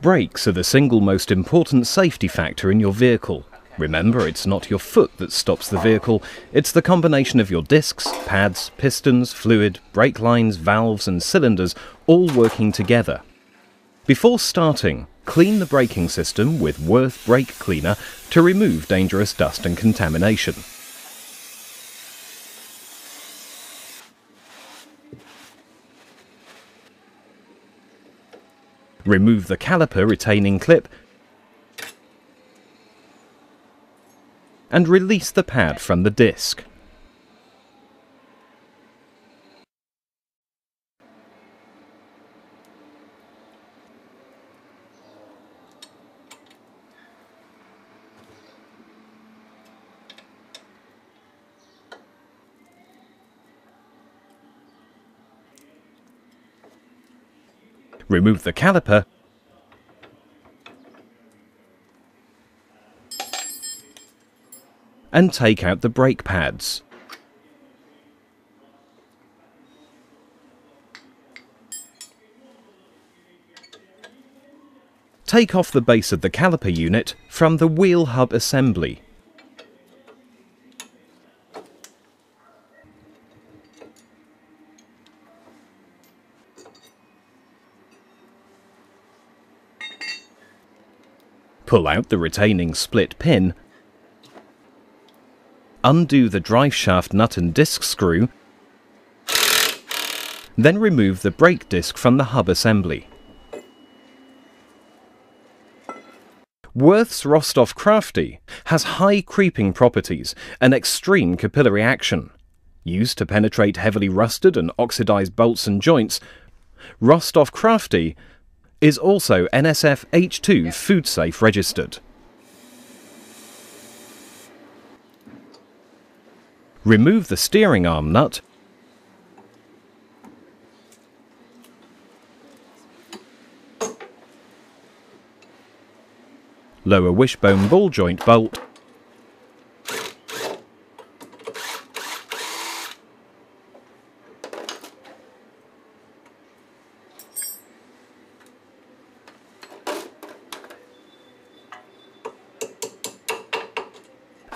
Brakes are the single most important safety factor in your vehicle. Remember, it's not your foot that stops the vehicle, it's the combination of your discs, pads, pistons, fluid, brake lines, valves and cylinders all working together. Before starting, clean the braking system with Wurth brake cleaner to remove dangerous dust and contamination. Remove the caliper retaining clip and release the pad from the disc. Remove the caliper and take out the brake pads. Take off the base of the caliper unit from the wheel hub assembly. Pull out the retaining split pin, undo the driveshaft nut and disc screw, then remove the brake disc from the hub assembly. Wurth's Rostov Crafty has high creeping properties and extreme capillary action. Used to penetrate heavily rusted and oxidized bolts and joints, Rostov Crafty is also NSF H2 food safe registered. Remove the steering arm nut, lower wishbone ball joint bolt,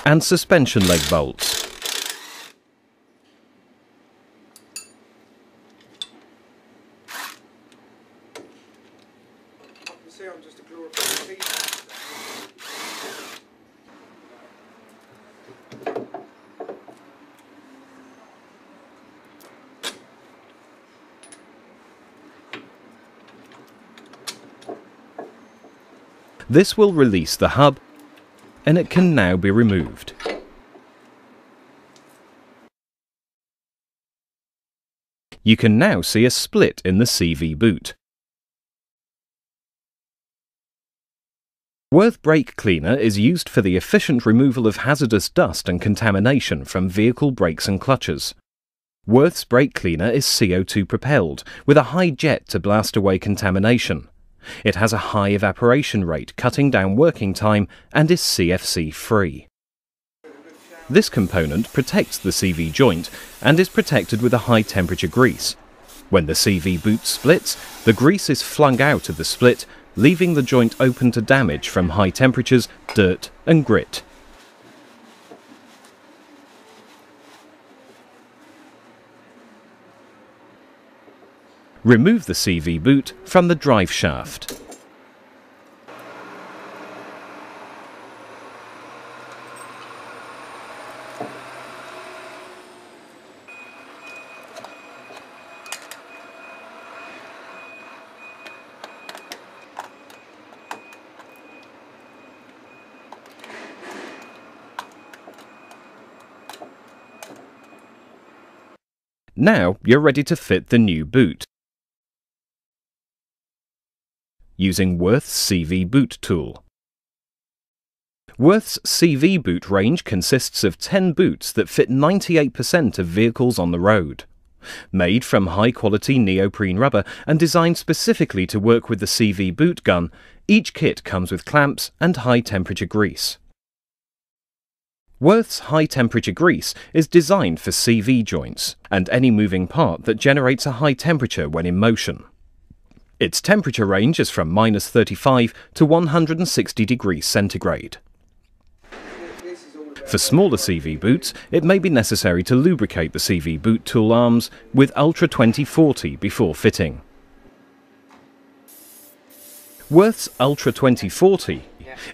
and suspension leg bolts. This will release the hub, and it can now be removed. You can now see a split in the CV boot. Wurth brake cleaner is used for the efficient removal of hazardous dust and contamination from vehicle brakes and clutches. Wurth's brake cleaner is CO2 propelled, with a high jet to blast away contamination. It has a high evaporation rate, cutting down working time, and is CFC free. This component protects the CV joint and is protected with a high temperature grease. When the CV boot splits, the grease is flung out of the split, leaving the joint open to damage from high temperatures, dirt and grit. Remove the CV boot from the drive shaft. Now you're ready to fit the new boot. Using Wurth's CV boot tool. Wurth's CV boot range consists of 10 boots that fit 98% of vehicles on the road. Made from high-quality neoprene rubber and designed specifically to work with the CV boot gun, each kit comes with clamps and high-temperature grease. Wurth's high-temperature grease is designed for CV joints and any moving part that generates a high temperature when in motion. Its temperature range is from -35 to 160 degrees centigrade. For smaller CV boots, it may be necessary to lubricate the CV boot tool arms with Ultra 2040 before fitting. Wurth's Ultra 2040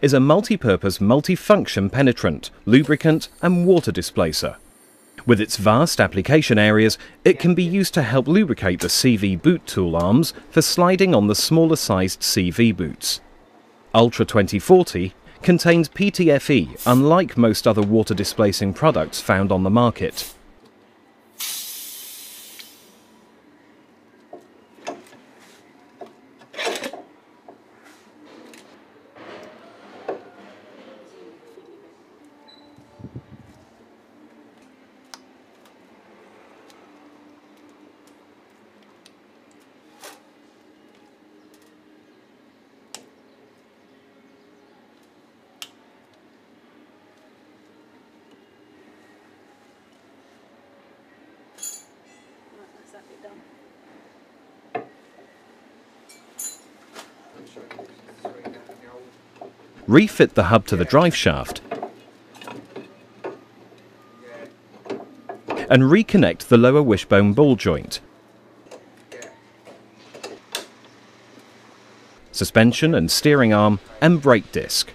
is a multi-purpose, multi-function penetrant, lubricant and water displacer. With its vast application areas, it can be used to help lubricate the CV boot tool arms for sliding on the smaller sized CV boots. Ultra 2040 contains PTFE, unlike most other water displacing products found on the market. Refit the hub to the driveshaft and reconnect the lower wishbone ball joint. Suspension and steering arm and brake disc.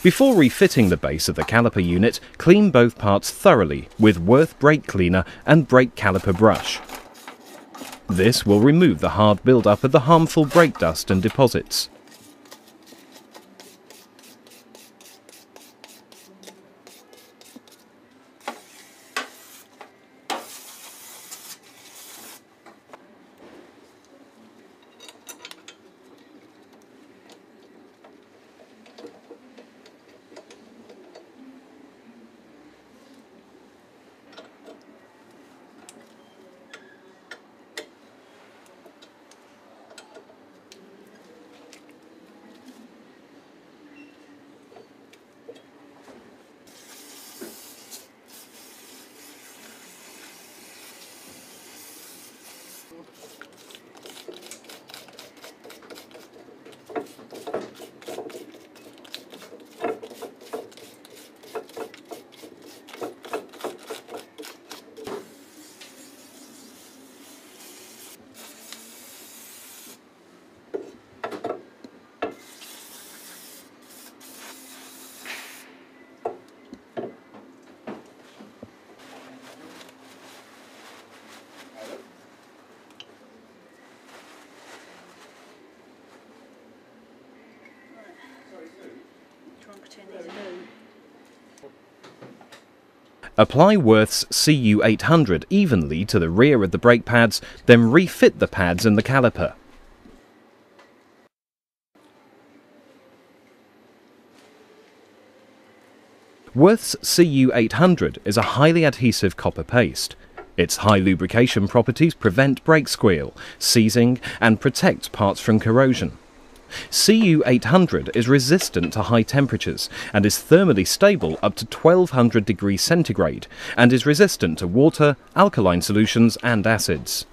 Before refitting the base of the caliper unit, clean both parts thoroughly with Wurth brake cleaner and brake caliper brush. This will remove the hard build-up of the harmful brake dust and deposits. Apply Wurth's CU800 evenly to the rear of the brake pads, then refit the pads and the caliper. Wurth's CU800 is a highly adhesive copper paste. Its high lubrication properties prevent brake squeal, seizing and protect parts from corrosion. CU800 is resistant to high temperatures and is thermally stable up to 1200 degrees centigrade and is resistant to water, alkaline solutions and acids.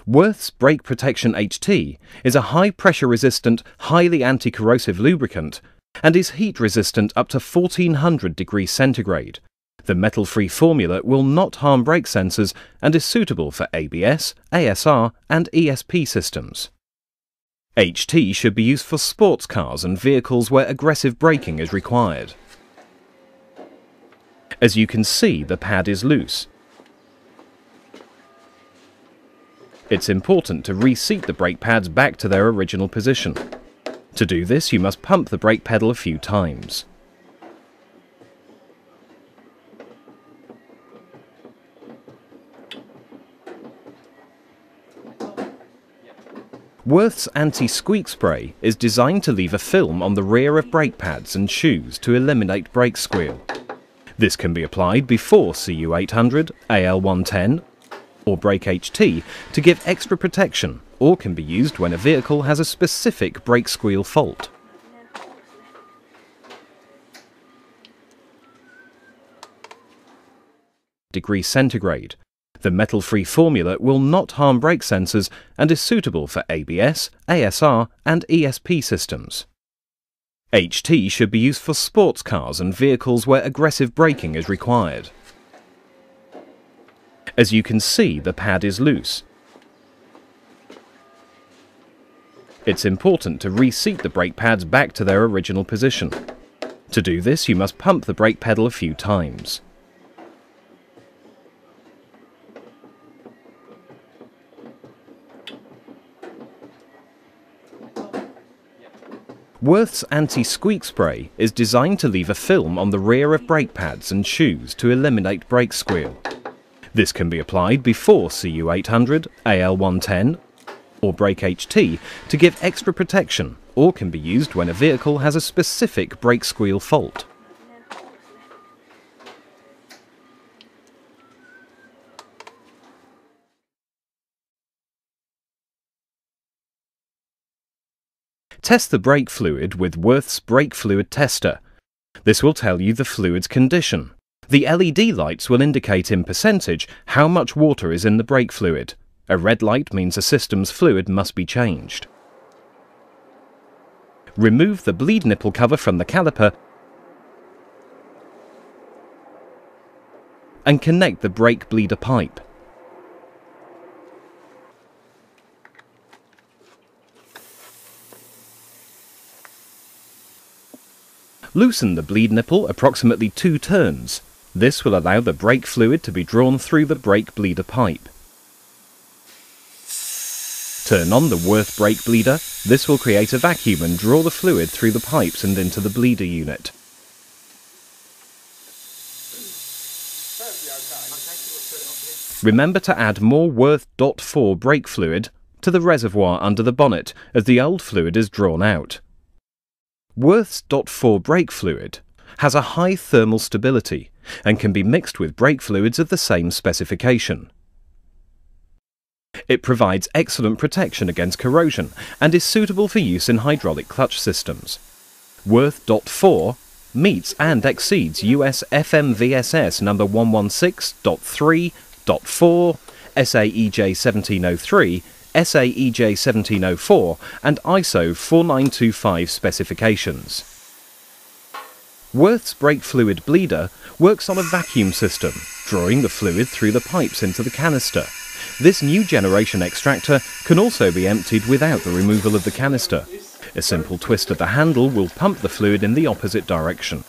Wurth's Brake Protection HT is a high-pressure resistant, highly anti-corrosive lubricant and is heat-resistant up to 1400 degrees centigrade. The metal-free formula will not harm brake sensors and is suitable for ABS, ASR and ESP systems. HT should be used for sports cars and vehicles where aggressive braking is required. As you can see, the pad is loose. It's important to reseat the brake pads back to their original position. To do this, you must pump the brake pedal a few times. Wurth's anti-squeak spray is designed to leave a film on the rear of brake pads and shoes to eliminate brake squeal. This can be applied before CU800, AL110 or brake HT to give extra protection, or can be used when a vehicle has a specific brake squeal fault. Degrees centigrade. The metal-free formula will not harm brake sensors and is suitable for ABS, ASR and ESP systems. HT should be used for sports cars and vehicles where aggressive braking is required. As you can see, the pad is loose. It's important to reseat the brake pads back to their original position. To do this, you must pump the brake pedal a few times. Wurth's anti-squeak spray is designed to leave a film on the rear of brake pads and shoes to eliminate brake squeal. This can be applied before CU800, AL110 or brake HT to give extra protection, or can be used when a vehicle has a specific brake squeal fault. Test the brake fluid with Wurth's brake fluid tester. This will tell you the fluid's condition. The LED lights will indicate in percentage how much water is in the brake fluid. A red light means a system's fluid must be changed. Remove the bleed nipple cover from the caliper and connect the brake bleeder pipe. Loosen the bleed nipple approximately 2 turns. This will allow the brake fluid to be drawn through the brake bleeder pipe. Turn on the Wurth brake bleeder. This will create a vacuum and draw the fluid through the pipes and into the bleeder unit. Remember to add more Wurth .4 brake fluid to the reservoir under the bonnet as the old fluid is drawn out. Wurth's .4 brake fluid has a high thermal stability and can be mixed with brake fluids of the same specification. It provides excellent protection against corrosion and is suitable for use in hydraulic clutch systems. Wurth .4 meets and exceeds US FMVSS number 116.3.4, SAEJ 1703, SAEJ 1704 and ISO 4925 specifications. Wurth's brake fluid bleeder works on a vacuum system, drawing the fluid through the pipes into the canister. This new generation extractor can also be emptied without the removal of the canister. A simple twist of the handle will pump the fluid in the opposite direction.